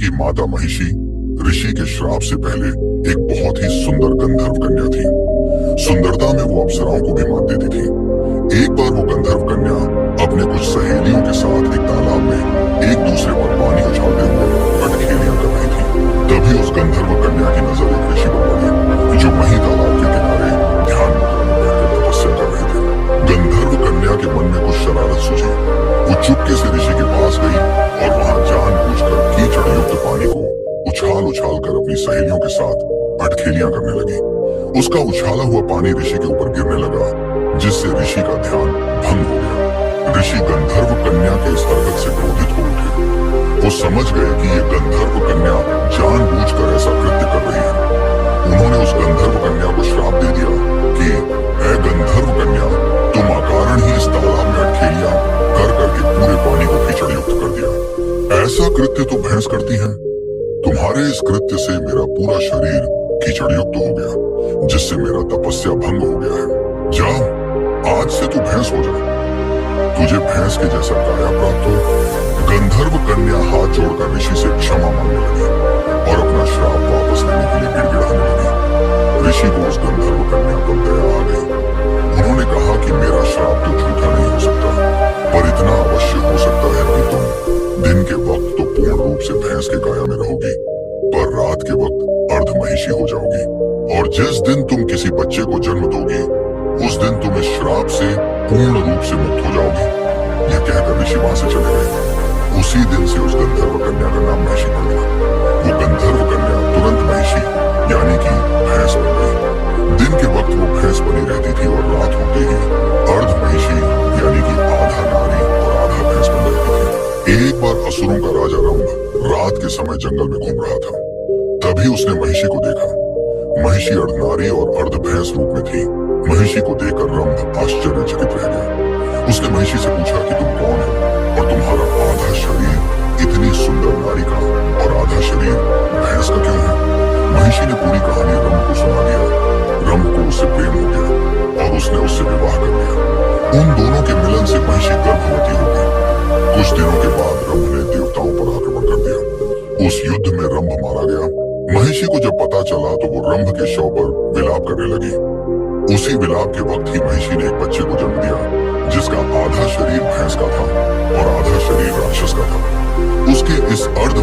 कि माता महिषी ऋषि के श्राप से पहले एक बहुत ही सुंदर गंधर्व कन्या थी। सुंदरता में वो अप्सराओं को भी मात देती थी। एक बार वो गंधर्व कन्या अपने कुछ सहेलियों के साथ एक तालाब में एक दूसरे पर पानी उछालते हुए अटखेलियां कर रही थी। तभी उस गंधर्व कन्या की नजर एक ऋषि पर पड़ी जो वहीं तालाब के किनारे ध्यान मुद्रा में बैठकर तपस्या कर रहे थे। गंधर्व कन्या के मन में कुछ शरारत सूझी। वो चुपके से ऋषि के पास गई और वहां जानबूझकर कीचड़ युक्त पानी को उछाल उछाल कर अपनी सहेलियों के साथ अटखेलियां करने लगी। उसका उछाला हुआ पानी ऋषि के ऊपर गिरने लगा, जिससे ऋषि का ध्यान भंग हो गया। ऋषि गंधर्व कन्या के इस हरकत से क्रोधित हो उठे। वो समझ गए कि ये गंधर्व कन्या जानबूझकर ऐसा कृत्य कर रही है। उन्होंने उस गंधर्व कन्या को श्राप दे दिया कि ऐ गंधर्व कन्या, तुम अकारण ही इस तालाब में अटखेलियां कर करके पूरे पानी को कीचड़ युक्त कर दिया। ऐसा कृत्य तो भैंस करती है। तुम्हारे इस कृत्य से मेरा पूरा शरीर कीचड़ युक्त हो गया, जिससे मेरा तपस्या भंग हो गया है। जा, आज से तू भैंस हो जा। तुझे भैंस के जैसा काया प्राप्त हो। गंधर्व कन्या हाथ जोड़कर ऋषि से क्षमा मांगने लगी और अपना श्राप वापस लेने के लिए गिड़गिड़ाने लगी। ऋषि को उस गंधर्व कन्या पर दया आ गई। उन्होंने कहा कि मेरा श्राप तो झूठा नहीं हो सकता, पर इतना अवश्य हो सकता है कि तुम दिन के वक्त तो पूर्ण रूप से भैंस के काया में रहोगी, पर रात के वक्त अर्धमहिषी हो जाओगी। और जिस दिन तुम किसी बच्चे को जन्म दोगी, उस दिन तुम इस श्राप से पूर्ण रूप से मुक्त हो जाओगी। यह कहकर ऋषि वहां से चले गए। उसी दिन से उस गंधर्व कन्या का नाम महिषी पड़ गया। वो गंधर्व कन्या तुरंत महिषी यानी कि भैंस बन गई। दिन के वक्त वो भैंस बनी रहती थी और रात होते ही अर्ध महिषी यानी कि आधा नारी और आधा भैंस बन रहती थी। एक बार असुरों का राजा रंभ रात के समय जंगल में घूम रहा था। तभी उसने महिषी को देखा। महिषी अर्ध नारी और अर्ध भैंस रूप में थी। महिषी को देखकर रंभ आश्चर्यचकित रह गया। उसने महिषी से पूछा कि तुम कौन हो और तुम्हारा आधा शरीर इतनी सुंदर नारी का और आधा शरीर भैंस का क्यों है? महिषी ने पूरी कहानी रंभ को सुना दिया। रंभ को उससे प्रेम हो गया और उसने उससे विवाह कर लिया। उन दोनों के मिलन से महिषी गर्भवती हो गई। कुछ दिनों के बाद रंभ ने देवताओं पर आक्रमण कर दिया। उस युद्ध में रंभ मारा गया। महिषी को जब पता चला तो वो रंभ के शव पर विलाप करने लगी। उसी विलाप के वक्त ही महिषी ने एक बच्चे को जन्म दिया, जिसका आधा शरीर भैंस का था और आधा शरीर राक्षस का था। उसके इस अर्ध